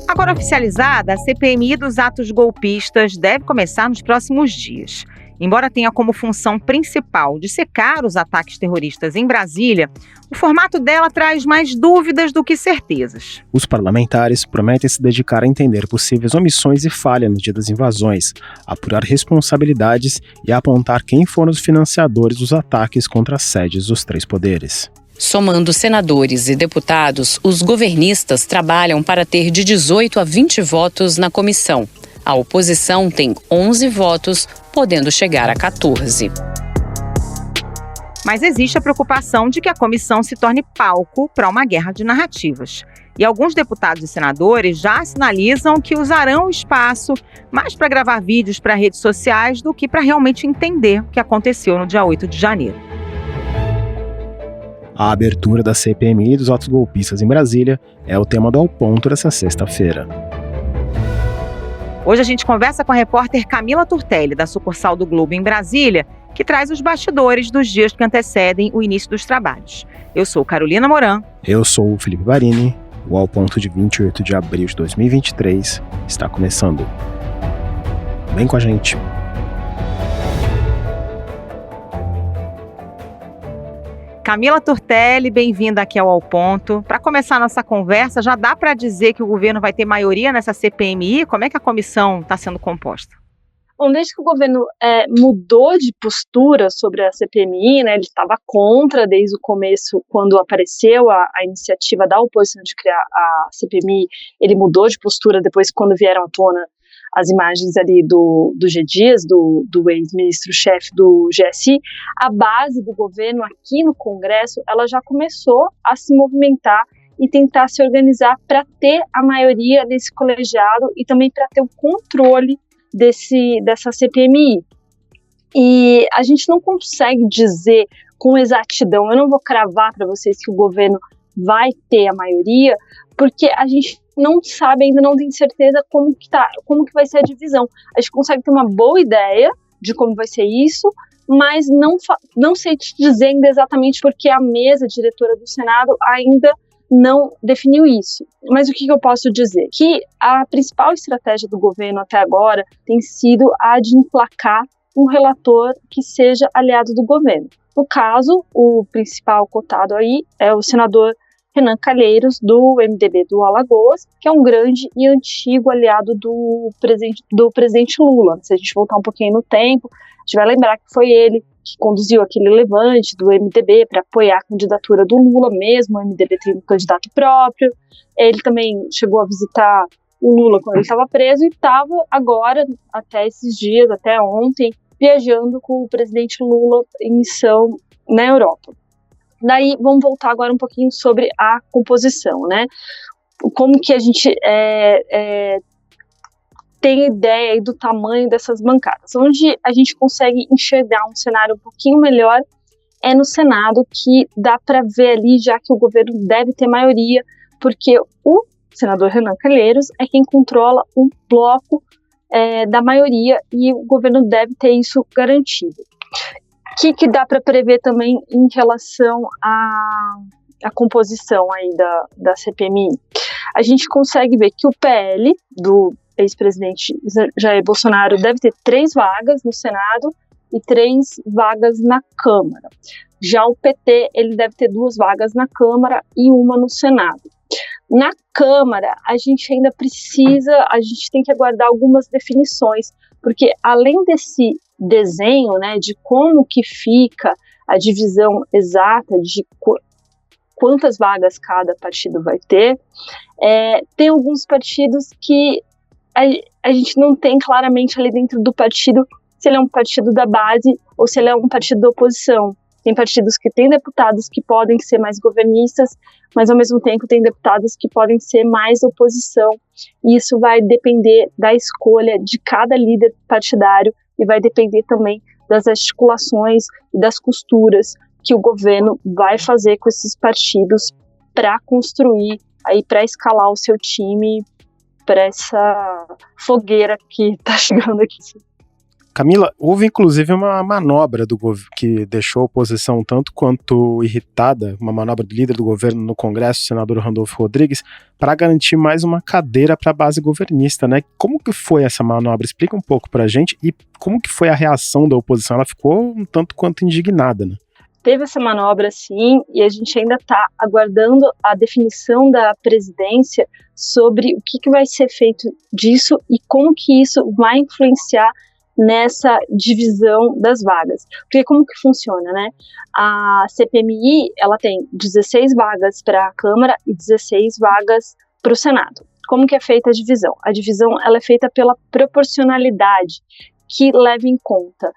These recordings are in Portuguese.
Agora oficializada, a CPMI dos atos golpistas deve começar nos próximos dias. Embora tenha como função principal dissecar os ataques terroristas em Brasília, o formato dela traz mais dúvidas do que certezas. Os parlamentares prometem se dedicar a entender possíveis omissões e falhas no dia das invasões, apurar responsabilidades e apontar quem foram os financiadores dos ataques contra as sedes dos três poderes. Somando senadores e deputados, os governistas trabalham para ter de 18 a 20 votos na comissão. A oposição tem 11 votos, podendo chegar a 14. Mas existe a preocupação de que a comissão se torne palco para uma guerra de narrativas. E alguns deputados e senadores já sinalizam que usarão o espaço mais para gravar vídeos para redes sociais do que para realmente entender o que aconteceu no dia 8 de janeiro. A abertura da CPMI dos atos golpistas em Brasília é o tema do Ao Ponto dessa sexta-feira. Hoje a gente conversa com a repórter Camila Turtelli, da sucursal do Globo em Brasília, que traz os bastidores dos dias que antecedem o início dos trabalhos. Eu sou Carolina Moran. Eu sou o Felipe Barini. O Ao Ponto de 28 de abril de 2023 está começando. Vem com a gente. Camila Turtelli, bem-vinda aqui ao Ponto. Para começar a nossa conversa, já dá para dizer que o governo vai ter maioria nessa CPMI? Como é que a comissão está sendo composta? Bom, desde que o governo mudou de postura sobre a CPMI, né, ele estava contra desde o começo, quando apareceu a iniciativa da oposição de criar a CPMI, ele mudou de postura depois quando vieram à tona as imagens ali do G. Dias, do ex-ministro-chefe do GSI. A base do governo aqui no Congresso, ela já começou a se movimentar e tentar se organizar para ter a maioria desse colegiado e também para ter o controle dessa CPMI. E a gente não consegue dizer com exatidão, eu não vou cravar para vocês que o governo vai ter a maioria, porque a gente não sabe, ainda não tem certeza como que vai ser a divisão. A gente consegue ter uma boa ideia de como vai ser isso, mas não sei te dizer ainda exatamente porque a mesa diretora do Senado ainda não definiu isso. Mas o que eu posso dizer? Que a principal estratégia do governo até agora tem sido a de emplacar um relator que seja aliado do governo. No caso, o principal cotado aí é o senador Renan Calheiros, do MDB do Alagoas, que é um grande e antigo aliado do presidente Lula. Se a gente voltar um pouquinho no tempo, a gente vai lembrar que foi ele que conduziu aquele levante do MDB para apoiar a candidatura do Lula mesmo. O MDB tem um candidato próprio. Ele também chegou a visitar o Lula quando ele estava preso e estava agora, até esses dias, até ontem, viajando com o presidente Lula em missão na Europa. Daí, vamos voltar agora um pouquinho sobre a composição, né? Como que a gente tem ideia aí do tamanho dessas bancadas. Onde a gente consegue enxergar um cenário um pouquinho melhor é no Senado, que dá para ver ali, já que o governo deve ter maioria, porque o senador Renan Calheiros é quem controla o bloco da maioria e o governo deve ter isso garantido. O que dá para prever também em relação à composição aí da CPMI? A gente consegue ver que o PL do ex-presidente Jair Bolsonaro deve ter 3 vagas no Senado e 3 vagas na Câmara. Já o PT, ele deve ter 2 vagas na Câmara e 1 no Senado. Na Câmara, a gente tem que aguardar algumas definições, porque além desse desenho, né, de como que fica a divisão exata de quantas vagas cada partido vai ter, tem alguns partidos que a gente não tem claramente ali dentro do partido se ele é um partido da base ou se ele é um partido da oposição. Tem partidos que têm deputados que podem ser mais governistas, mas ao mesmo tempo tem deputados que podem ser mais oposição. E isso vai depender da escolha de cada líder partidário e vai depender também das articulações e das costuras que o governo vai fazer com esses partidos para construir, para escalar o seu time para essa fogueira que está chegando aqui. Camila, houve inclusive uma manobra que deixou a oposição tanto quanto irritada, uma manobra do líder do governo no Congresso, o senador Randolfo Rodrigues, para garantir mais uma cadeira para a base governista, né? Como que foi essa manobra? Explica um pouco para a gente e como que foi a reação da oposição? Ela ficou um tanto quanto indignada, né? Teve essa manobra, sim, e a gente ainda está aguardando a definição da presidência sobre o que vai ser feito disso e como que isso vai influenciar nessa divisão das vagas. Porque como que funciona, né? A CPMI, ela tem 16 vagas para a Câmara e 16 vagas para o Senado. Como que é feita a divisão? A divisão, ela é feita pela proporcionalidade, que leva em conta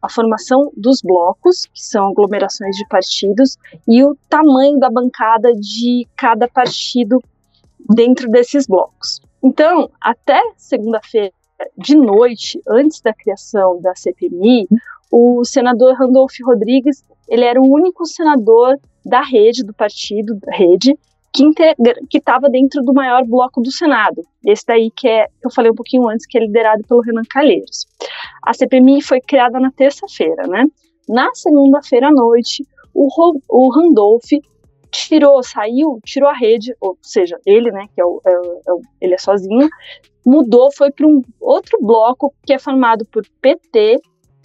a formação dos blocos, que são aglomerações de partidos, e o tamanho da bancada de cada partido dentro desses blocos. Então, até segunda-feira de noite, antes da criação da CPMI, o senador Randolfo Rodrigues, ele era o único senador da rede, do partido, da rede, que estava dentro do maior bloco do Senado. Esse daí que eu falei um pouquinho antes, que é liderado pelo Renan Calheiros. A CPMI foi criada na terça-feira, Na segunda-feira à noite, o Randolfo tirou a rede, ou seja, ele, que ele é sozinho, mudou, foi para um outro bloco que é formado por PT,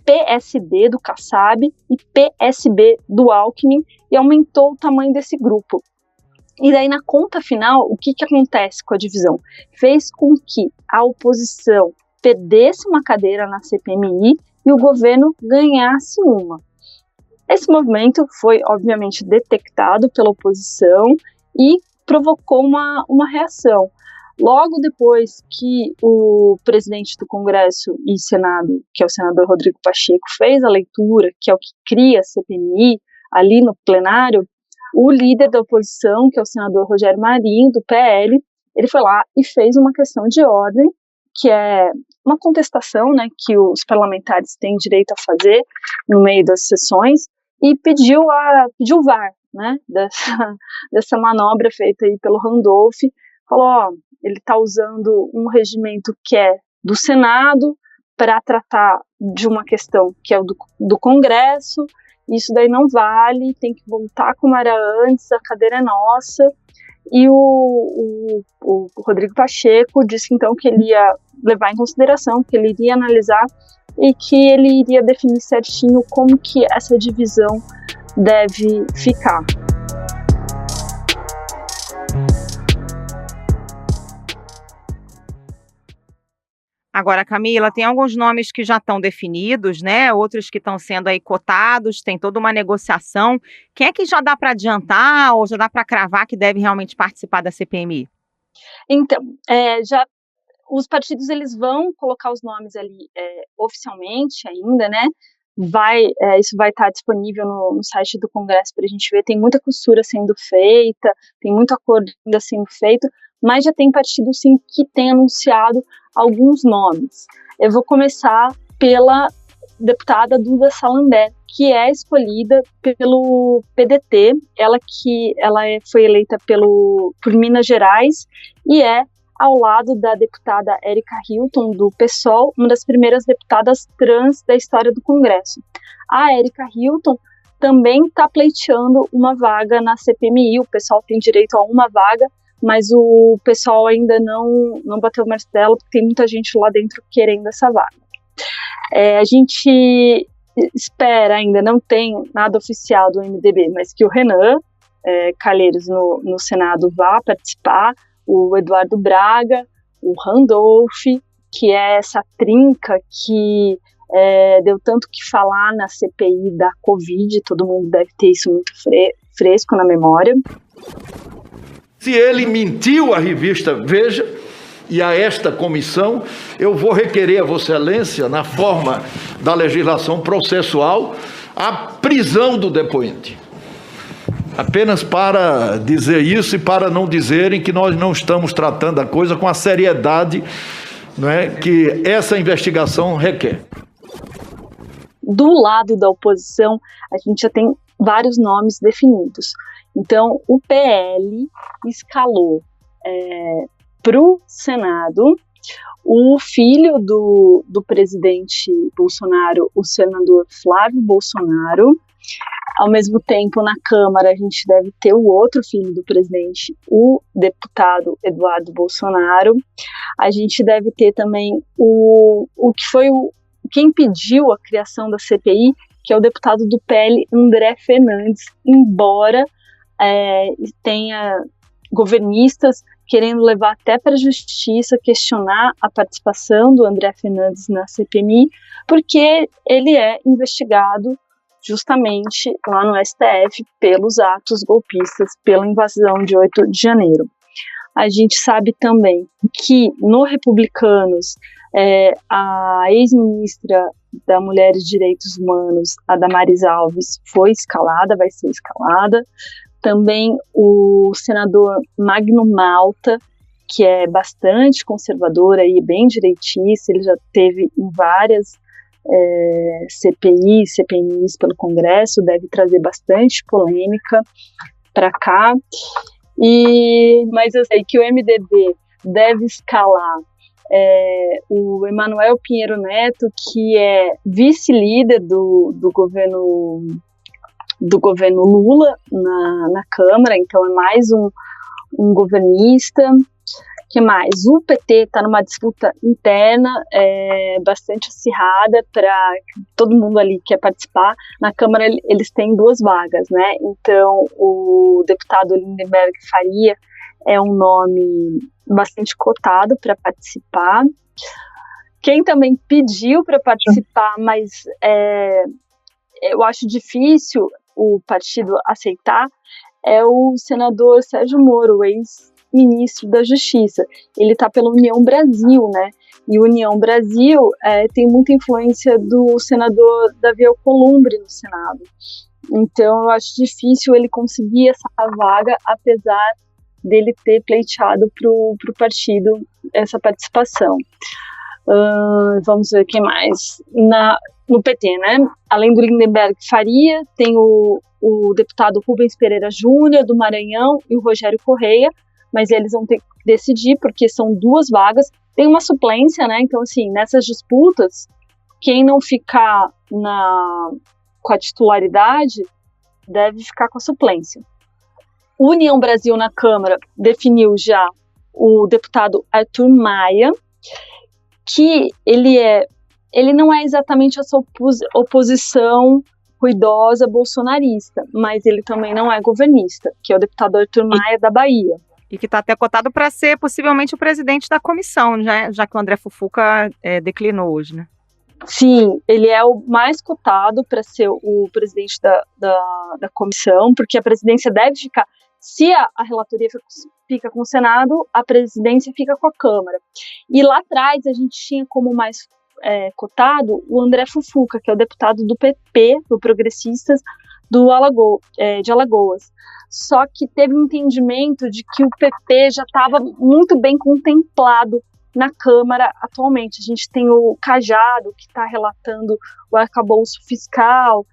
PSD do Kassab e PSB do Alckmin, e aumentou o tamanho desse grupo. E daí, na conta final, o que acontece com a divisão? Fez com que a oposição perdesse uma cadeira na CPMI e o governo ganhasse uma. Esse movimento foi, obviamente, detectado pela oposição e provocou uma reação. Logo depois que o presidente do Congresso e Senado, que é o senador Rodrigo Pacheco, fez a leitura, que é o que cria a CPMI, ali no plenário, o líder da oposição, que é o senador Rogério Marinho, do PL, ele foi lá e fez uma questão de ordem, que é uma contestação, que os parlamentares têm direito a fazer no meio das sessões, e pediu o VAR, dessa manobra feita aí pelo Randolfo. Falou, ele está usando um regimento que é do Senado para tratar de uma questão que é do Congresso. Isso daí não vale, tem que voltar como era antes, a cadeira é nossa. E o Rodrigo Pacheco disse então que ele ia levar em consideração, que ele iria analisar e que ele iria definir certinho como que essa divisão deve ficar. Agora, Camila, tem alguns nomes que já estão definidos, Outros que estão sendo aí cotados, tem toda uma negociação. Quem é que já dá para adiantar ou já dá para cravar que deve realmente participar da CPMI? Então, os partidos eles vão colocar os nomes ali oficialmente ainda, isso vai estar disponível no site do Congresso para a gente ver. Tem muita costura sendo feita, tem muito acordo ainda sendo feito, mas já tem partido sim que tem anunciado alguns nomes. Eu vou começar pela deputada Duda Salambert, que é escolhida pelo PDT, ela foi eleita por Minas Gerais e é ao lado da deputada Érica Hilton, do PSOL, uma das primeiras deputadas trans da história do Congresso. A Érica Hilton também está pleiteando uma vaga na CPMI, o PSOL tem direito a uma vaga, mas o pessoal ainda não bateu o martelo, porque tem muita gente lá dentro querendo essa vaga. A gente espera ainda, não tem nada oficial do MDB, mas que o Renan Calheiros no Senado vá participar, o Eduardo Braga, o Randolfo, que é essa trinca que deu tanto que falar na CPI da Covid, todo mundo deve ter isso muito fresco na memória. Se ele mentiu à revista Veja e a esta comissão, eu vou requerer a Vossa Excelência, na forma da legislação processual, a prisão do depoente. Apenas para dizer isso e para não dizerem que nós não estamos tratando a coisa com a seriedade, que essa investigação requer. Do lado da oposição, a gente já tem vários nomes definidos. Então, o PL escalou para o Senado o filho do presidente Bolsonaro, o senador Flávio Bolsonaro. Ao mesmo tempo, na Câmara, a gente deve ter o outro filho do presidente, o deputado Eduardo Bolsonaro. A gente deve ter também quem pediu a criação da CPI, que é o deputado do PL, André Fernandes, embora tenha governistas querendo levar até para a justiça, questionar a participação do André Fernandes na CPMI, porque ele é investigado justamente lá no STF pelos atos golpistas, pela invasão de 8 de janeiro. A gente sabe também que no Republicanos, a ex-ministra da Mulheres e Direitos Humanos, a Damares Alves, vai ser escalada. Também o senador Magno Malta, que é bastante conservador e bem direitista, ele já teve em várias CPIs pelo Congresso, deve trazer bastante polêmica para cá. Mas eu sei que o MDB deve escalar o Emanuel Pinheiro Neto, que é vice-líder do governo Lula na Câmara, então é mais um governista. Que mais? O PT está numa disputa interna bastante acirrada, para todo mundo ali quer participar. Na Câmara eles têm 2 vagas, né? Então o deputado Lindenberg Faria é um nome bastante cotado para participar. Quem também pediu para participar, mas eu acho difícil o partido aceitar, é o senador Sérgio Moro, ex-ministro da Justiça. Ele está pela União Brasil, né? E União Brasil tem muita influência do senador Davi Alcolumbre no Senado. Então, eu acho difícil ele conseguir essa vaga, apesar dele ter pleiteado para o partido essa participação. Vamos ver o que mais. No PT, né? Além do Lindenberg Faria, tem o deputado Rubens Pereira Júnior, do Maranhão, e o Rogério Correia, mas eles vão ter que decidir, porque são 2 vagas. Tem uma suplência, né? Então, assim, nessas disputas, quem não ficar com a titularidade deve ficar com a suplência. União Brasil na Câmara definiu já o deputado Arthur Maia, que ele não é exatamente essa oposição ruidosa bolsonarista, mas ele também não é governista, que é o deputado Arthur Maia da Bahia. E que está até cotado para ser possivelmente o presidente da comissão, né? Já que o André Fufuca declinou hoje, né? Sim, ele é o mais cotado para ser o presidente da comissão, porque a presidência deve ficar. Se a relatoria fica com o Senado, a presidência fica com a Câmara. E lá atrás a gente tinha como mais cotado o André Fufuca, que é o deputado do PP, do Progressistas, de Alagoas. Só que teve um entendimento de que o PP já estava muito bem contemplado na Câmara atualmente. A gente tem o Cajado, que está relatando o arcabouço fiscal.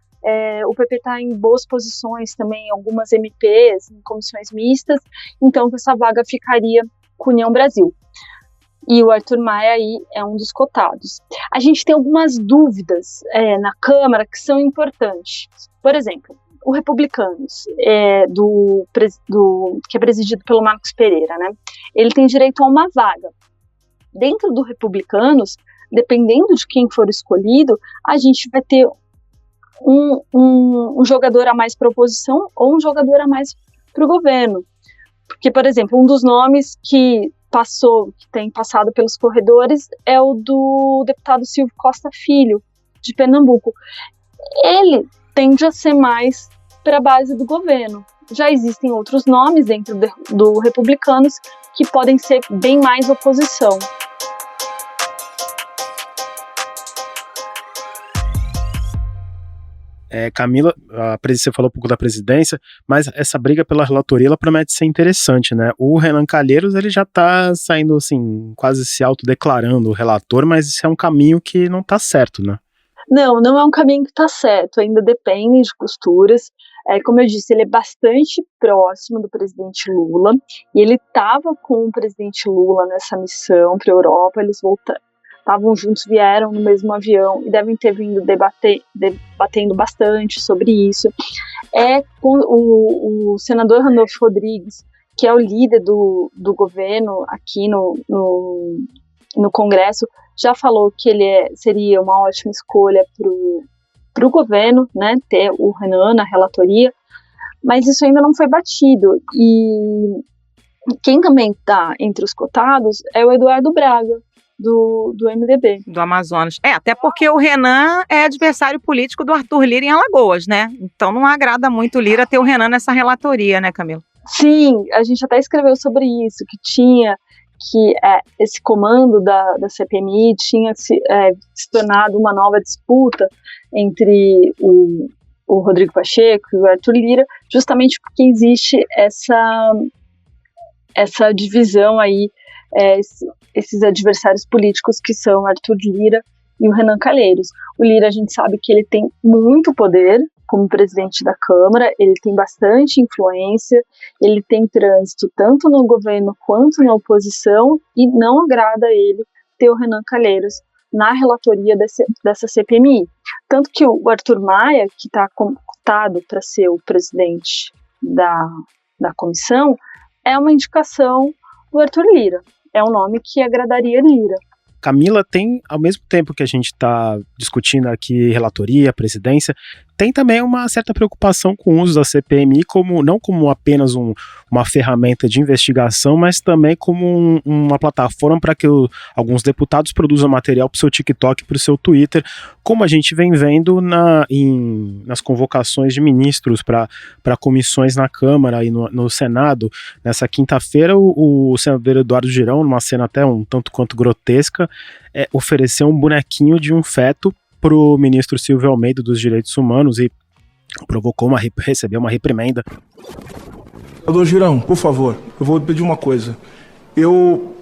O PP está em boas posições também, algumas MPs, em comissões mistas, então essa vaga ficaria com a União Brasil. E o Arthur Maia aí é um dos cotados. A gente tem algumas dúvidas na Câmara que são importantes. Por exemplo, o Republicanos, que é presidido pelo Marcos Pereira, né? Ele tem direito a uma vaga. Dentro do Republicanos, dependendo de quem for escolhido, a gente vai ter um jogador a mais para a oposição ou um jogador a mais para o governo. Porque, por exemplo, um dos nomes que tem passado pelos corredores é o do deputado Silvio Costa Filho, de Pernambuco. Ele tende a ser mais para a base do governo. Já existem outros nomes dentro do Republicanos que podem ser bem mais oposição. Camila, você falou um pouco da presidência, mas essa briga pela relatoria ela promete ser interessante, né? O Renan Calheiros ele já está saindo assim, quase se autodeclarando o relator, mas isso é um caminho que não está certo, né? Não é um caminho que está certo, ainda depende de costuras. Como eu disse, ele é bastante próximo do presidente Lula, e ele estava com o presidente Lula nessa missão para a Europa, eles estavam juntos, vieram no mesmo avião e devem ter vindo debatendo bastante sobre isso. O senador Randolfo Rodrigues, que é o líder do governo aqui no Congresso, já falou que ele seria uma ótima escolha para o governo, né, ter o Renan na relatoria, mas isso ainda não foi batido. E quem também está entre os cotados é o Eduardo Braga, do MDB. Do Amazonas. Até porque o Renan é adversário político do Arthur Lira em Alagoas, né? Então não agrada muito o Lira ter o Renan nessa relatoria, né, Camila? Sim, a gente até escreveu sobre isso, que esse comando da CPMI tinha se tornado uma nova disputa entre o Rodrigo Pacheco e o Arthur Lira, justamente porque existe essa divisão aí, esses adversários políticos que são o Arthur Lira e o Renan Calheiros. O Lira, a gente sabe que ele tem muito poder como presidente da Câmara, ele tem bastante influência, ele tem trânsito tanto no governo quanto na oposição, e não agrada a ele ter o Renan Calheiros na relatoria dessa CPMI. Tanto que o Arthur Maia, que está cotado para ser o presidente da comissão, é uma indicação do Arthur Lira. É um nome que agradaria Lira. Camila, tem, ao mesmo tempo que a gente está discutindo aqui relatoria, presidência, tem também uma certa preocupação com o uso da CPMI, não como apenas uma ferramenta de investigação, mas também como uma plataforma para que alguns deputados produzam material para o seu TikTok e para o seu Twitter, como a gente vem vendo nas convocações de ministros para comissões na Câmara e no Senado. Nessa quinta-feira, o senador Eduardo Girão, numa cena até um tanto quanto grotesca, ofereceu um bonequinho de um feto para o ministro Silvio Almeida dos Direitos Humanos e recebeu uma reprimenda. Senador Girão, por favor, eu vou pedir uma coisa. Eu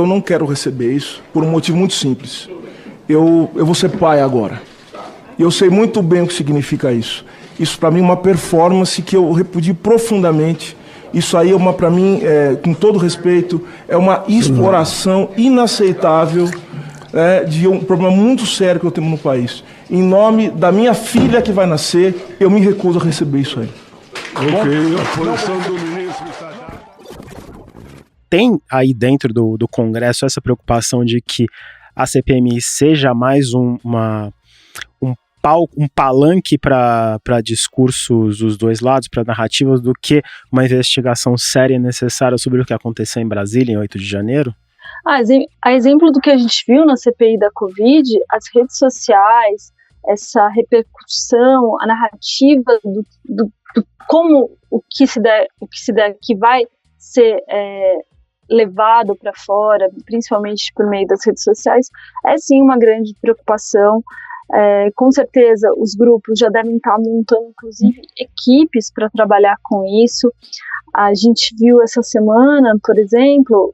não quero receber isso por um motivo muito simples. Eu vou ser pai agora. E eu sei muito bem o que significa isso. Isso para mim é uma performance que eu repudio profundamente. Isso aí para mim, com todo respeito, é uma exploração inaceitável de um problema muito sério que eu tenho no país. Em nome da minha filha que vai nascer, eu me recuso a receber isso aí. Ok, a posição do ministro está... Tem aí dentro do Congresso essa preocupação de que a CPMI seja mais um palanque para discursos dos dois lados, para narrativas, do que uma investigação séria e necessária sobre o que aconteceu em Brasília em 8 de janeiro? A exemplo do que a gente viu na CPI da Covid, as redes sociais, essa repercussão, a narrativa do como o que se der que vai ser levado para fora, principalmente por meio das redes sociais, é sim uma grande preocupação. Com certeza os grupos já devem estar montando, inclusive, equipes para trabalhar com isso. A gente viu essa semana, por exemplo,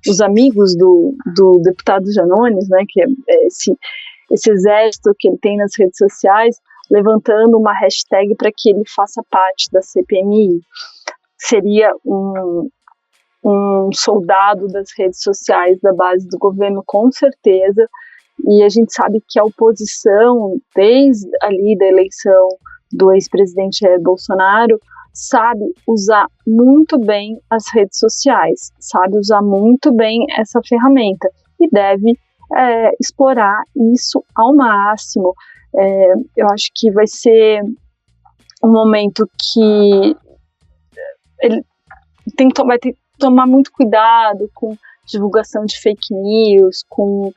os amigos do deputado Janones, né, que é esse exército que ele tem nas redes sociais, levantando uma hashtag para que ele faça parte da CPMI. Seria um soldado das redes sociais da base do governo, com certeza. E a gente sabe que a oposição, desde ali da eleição do ex-presidente Jair Bolsonaro, sabe usar muito bem as redes sociais, sabe usar muito bem essa ferramenta e deve explorar isso ao máximo. Eu acho que vai ser um momento que ele vai ter que tomar muito cuidado com divulgação de fake news, com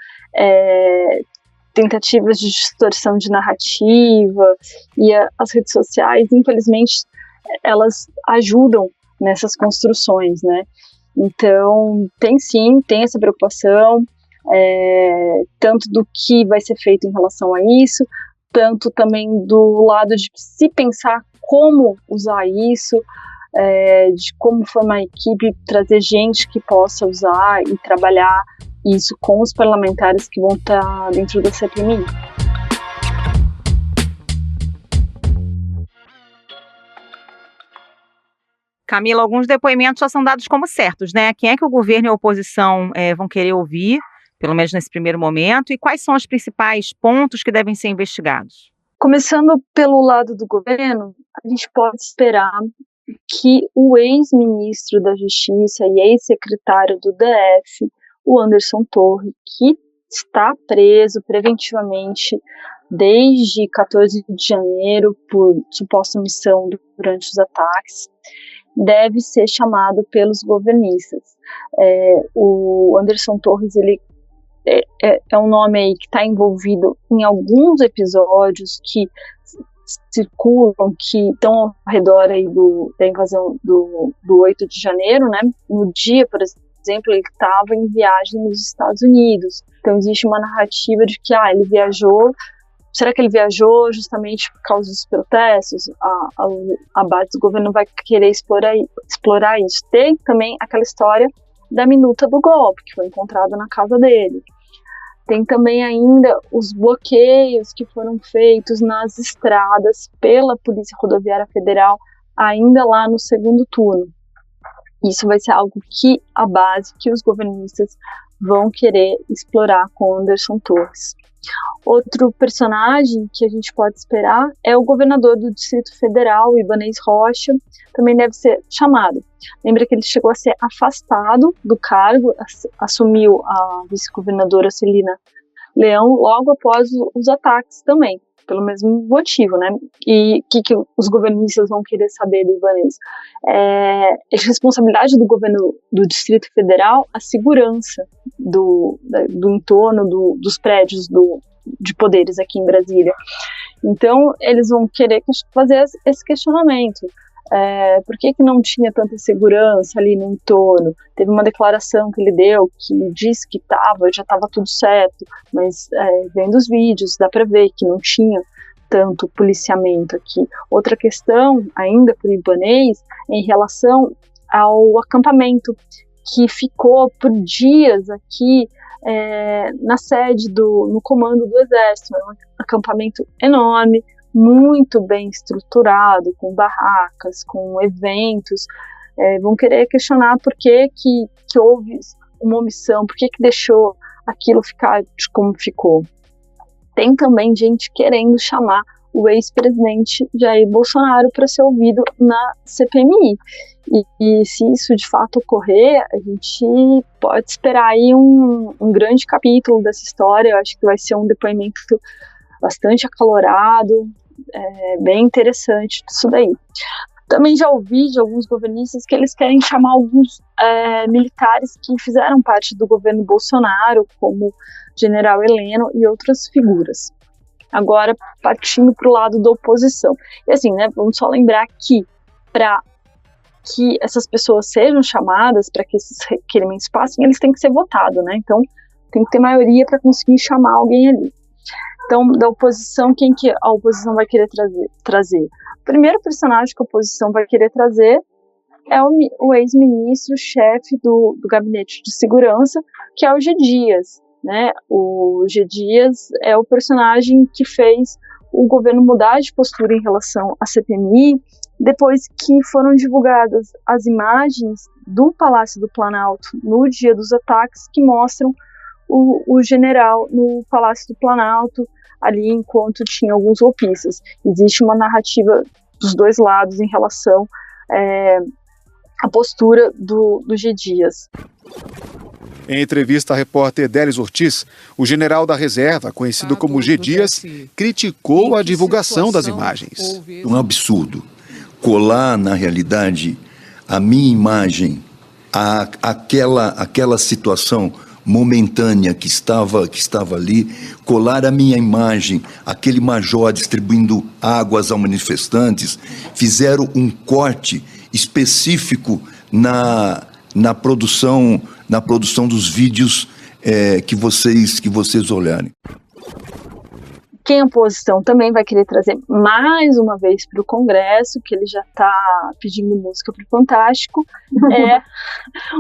tentativas de distorção de narrativa, e as redes sociais, infelizmente, elas ajudam nessas construções, né? Então, tem essa preocupação, tanto do que vai ser feito em relação a isso, tanto também do lado de se pensar como usar isso, de como formar a equipe, trazer gente que possa usar e trabalhar isso com os parlamentares que vão estar dentro da CPMI. Camila, alguns depoimentos já são dados como certos, né? Quem é que o governo e a oposição vão querer ouvir, pelo menos nesse primeiro momento, e quais são os principais pontos que devem ser investigados? Começando pelo lado do governo, a gente pode esperar que o ex-ministro da Justiça e ex-secretário do DF, o Anderson Torres, que está preso preventivamente desde 14 de janeiro por suposta omissão durante os ataques, deve ser chamado pelos governistas. O Anderson Torres, ele é um nome aí que está envolvido em alguns episódios que circulam, que estão ao redor aí da invasão do 8 de janeiro, né? No dia, por exemplo, ele estava em viagem nos Estados Unidos. Então existe uma narrativa de que ele viajou. Será que ele viajou justamente por causa dos protestos? A base do governo vai querer explorar isso. Tem também aquela história da minuta do golpe, que foi encontrada na casa dele. Tem também ainda os bloqueios que foram feitos nas estradas pela Polícia Rodoviária Federal, ainda lá no segundo turno. Isso vai ser algo que a base, que os governistas vão querer explorar com Anderson Torres. Outro personagem que a gente pode esperar é o governador do Distrito Federal, Ibanez Rocha, também deve ser chamado. Lembra que ele chegou a ser afastado do cargo, assumiu a vice-governadora Celina Leão logo após os ataques também, pelo mesmo motivo, né? E o que os governistas vão querer saber do Ibanez? A responsabilidade do governo do Distrito Federal, a segurança do entorno dos prédios de poderes aqui em Brasília. Então, eles vão querer fazer esse questionamento. Por que não tinha tanta segurança ali no entorno? Teve uma declaração que ele deu que disse que já estava tudo certo, mas vendo os vídeos dá para ver que não tinha tanto policiamento aqui. Outra questão, ainda por Ibanez, em relação ao acampamento que ficou por dias aqui na sede no comando do Exército. É um acampamento enorme, muito bem estruturado, com barracas, com eventos. Vão querer questionar por que houve uma omissão, por que deixou aquilo ficar como ficou. Tem também gente querendo chamar o ex-presidente Jair Bolsonaro para ser ouvido na CPMI. E se isso de fato ocorrer, a gente pode esperar aí um grande capítulo dessa história. Eu acho que vai ser um depoimento bastante acalorado, bem interessante disso daí. Também já ouvi de alguns governistas que eles querem chamar alguns militares que fizeram parte do governo Bolsonaro, como General Heleno e outras figuras. Agora, partindo para o lado da oposição. E assim, né, vamos só lembrar que para que essas pessoas sejam chamadas, para que esses requerimentos passem, eles têm que ser votados, né? Então, tem que ter maioria para conseguir chamar alguém ali. Então, da oposição, quem que a oposição vai querer trazer? O primeiro personagem que a oposição vai querer trazer é o ex-ministro, chefe do Gabinete de Segurança, que é o G. Dias, né? O G. Dias é o personagem que fez o governo mudar de postura em relação à CPMI, depois que foram divulgadas as imagens do Palácio do Planalto no dia dos ataques, que mostram o general no Palácio do Planalto, ali enquanto tinha alguns golpistas. Existe uma narrativa dos dois lados em relação à postura do G. Dias. Em entrevista à repórter Délis Ortiz, o general da reserva, conhecido como G. Dias, criticou a divulgação das imagens. Um absurdo colar, na realidade, a minha imagem àquela situação momentânea que estava ali, colar a minha imagem, aquele major distribuindo águas aos manifestantes, fizeram um corte específico na produção dos vídeos que vocês olharem. Quem é oposição também vai querer trazer mais uma vez para o Congresso, que ele já está pedindo música para o Fantástico, é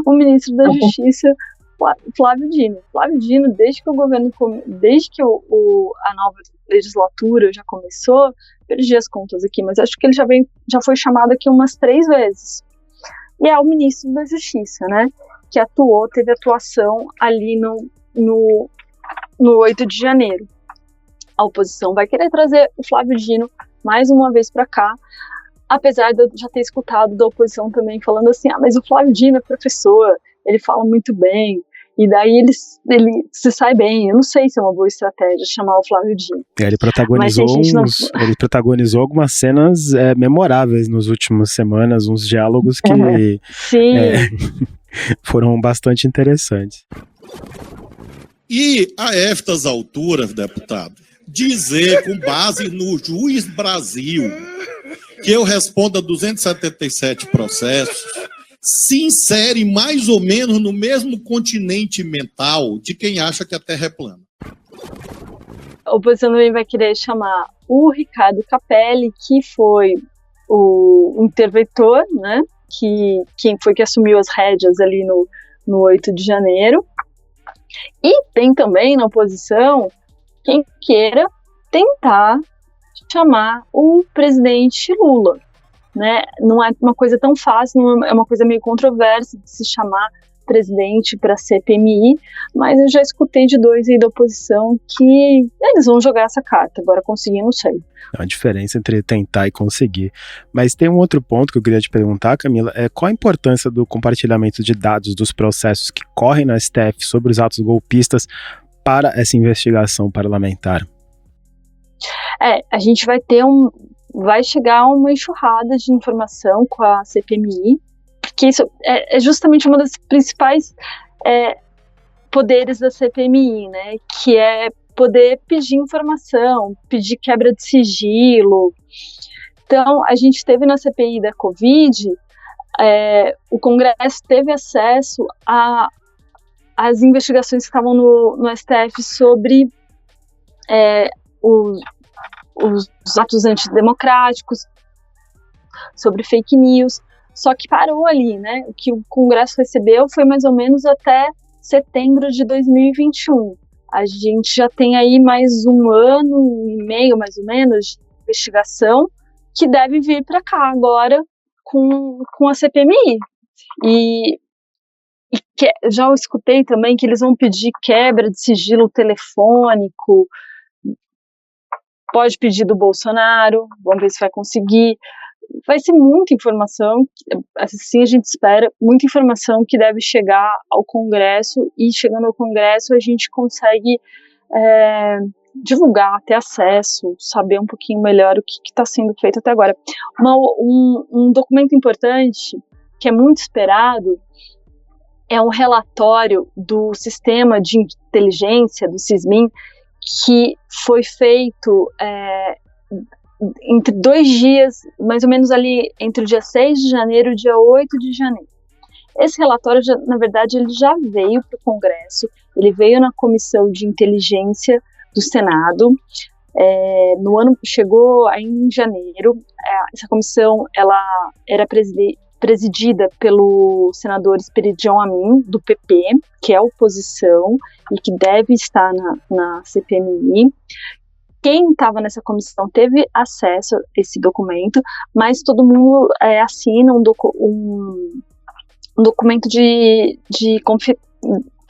o ministro da Justiça, Flávio Dino. Flávio Dino, desde que a nova legislatura já começou, perdi as contas aqui, mas acho que ele já foi chamado aqui umas 3 vezes. E é o ministro da Justiça, né, que teve atuação ali no 8 de janeiro. A oposição vai querer trazer o Flávio Dino mais uma vez para cá, apesar de eu já ter escutado da oposição também falando assim, mas o Flávio Dino é professor, ele fala muito bem, e daí ele se sai bem. Eu não sei se é uma boa estratégia chamar o Flávio Dino. Ele protagonizou algumas cenas memoráveis nas últimas semanas, uns diálogos que foram bastante interessantes. E a estas alturas, deputado, dizer com base no Juiz Brasil que eu respondo a 277 processos se insere mais ou menos no mesmo continente mental de quem acha que a Terra é plana. A oposição também vai querer chamar o Ricardo Capelli, que foi o interventor, né, quem foi que assumiu as rédeas ali no 8 de janeiro. E tem também na oposição quem queira tentar chamar o presidente Lula. Né? Não é uma coisa tão fácil, é uma coisa meio controversa de se chamar presidente para a CPMI, mas eu já escutei de 2 aí da oposição que eles vão jogar essa carta, agora conseguir, não sei. É uma diferença entre tentar e conseguir. Mas tem um outro ponto que eu queria te perguntar, Camila, qual a importância do compartilhamento de dados dos processos que correm na STF sobre os atos golpistas para essa investigação parlamentar? A gente vai chegar uma enxurrada de informação com a CPMI, porque isso é justamente uma das principais poderes da CPMI, né, que é poder pedir informação, pedir quebra de sigilo. Então, a gente teve na CPI da Covid, o Congresso teve acesso às investigações que estavam no STF sobre os atos antidemocráticos, sobre fake news, só que parou ali, né? O que o Congresso recebeu foi mais ou menos até setembro de 2021. A gente já tem aí mais 1 ano e meio, mais ou menos, de investigação, que deve vir para cá agora com a CPMI. Já escutei também que eles vão pedir quebra de sigilo telefônico. Pode pedir do Bolsonaro, vamos ver se vai conseguir. Vai ser muita informação, assim a gente espera, muita informação que deve chegar ao Congresso, e chegando ao Congresso a gente consegue divulgar, ter acesso, saber um pouquinho melhor o que está sendo feito até agora. Um documento importante, que é muito esperado, é um relatório do Sistema de Inteligência, do SISMIN, que foi feito entre 2 dias, mais ou menos ali entre o dia 6 de janeiro e o dia 8 de janeiro. Esse relatório, na verdade, ele já veio para o Congresso, ele veio na Comissão de Inteligência do Senado, chegou ainda em janeiro. Essa comissão ela era presidida pelo senador Esperidião Amin, do PP, que é oposição e que deve estar na CPMI. Quem estava nessa comissão teve acesso a esse documento, mas todo mundo assina um documento que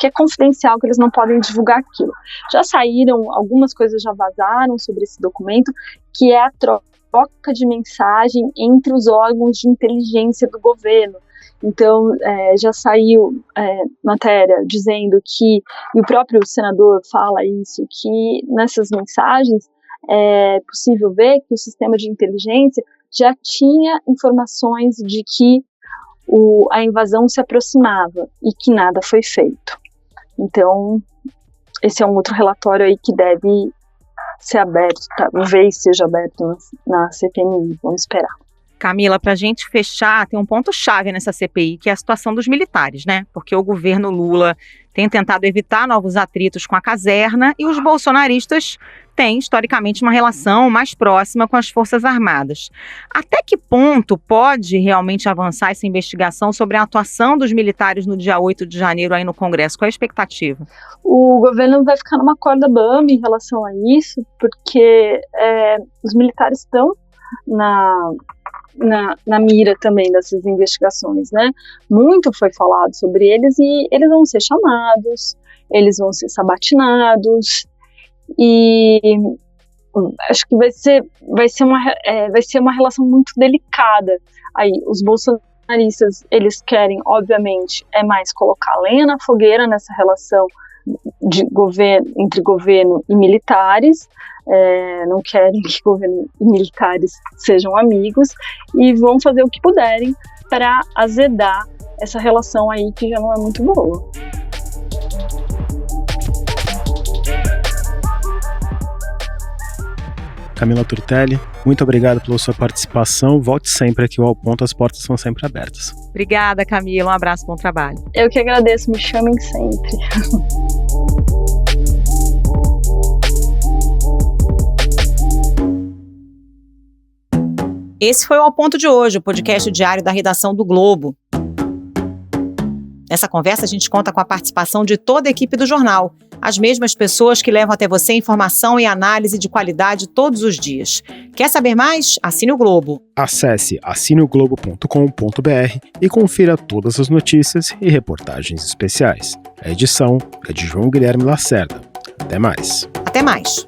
é confidencial, que eles não podem divulgar aquilo. Já saíram, algumas coisas já vazaram sobre esse documento, que é a troca de mensagem entre os órgãos de inteligência do governo. Então, já saiu matéria dizendo que, e o próprio senador fala isso, que nessas mensagens é possível ver que o sistema de inteligência já tinha informações de que a invasão se aproximava e que nada foi feito. Então, esse é um outro relatório aí que deve ser aberto, talvez seja aberto na CPMI, vamos esperar. Camila, para a gente fechar, tem um ponto-chave nessa CPI, que é a situação dos militares, né? Porque o governo Lula tem tentado evitar novos atritos com a caserna e os bolsonaristas têm, historicamente, uma relação mais próxima com as Forças Armadas. Até que ponto pode realmente avançar essa investigação sobre a atuação dos militares no dia 8 de janeiro aí no Congresso? Qual é a expectativa? O governo vai ficar numa corda bamba em relação a isso, porque os militares estão na mira também dessas investigações, né? Muito foi falado sobre eles e eles vão ser chamados, eles vão ser sabatinados e acho que vai ser uma relação muito delicada. Aí os bolsonaristas, eles querem, obviamente, mais colocar lenha na fogueira nessa relação entre governo e militares. Não querem que governo e militares sejam amigos e vão fazer o que puderem para azedar essa relação aí que já não é muito boa. Camila Turtelli, muito obrigado pela sua participação. Volte sempre aqui ao Ponto, as portas são sempre abertas. Obrigada, Camila. Um abraço, bom trabalho. Eu que agradeço, me chamem sempre. Esse foi o Ao Ponto de hoje, o podcast diário da redação do Globo. Nessa conversa, a gente conta com a participação de toda a equipe do jornal, as mesmas pessoas que levam até você informação e análise de qualidade todos os dias. Quer saber mais? Assine o Globo. Acesse assineoglobo.com.br e confira todas as notícias e reportagens especiais. A edição é de João Guilherme Lacerda. Até mais. Até mais.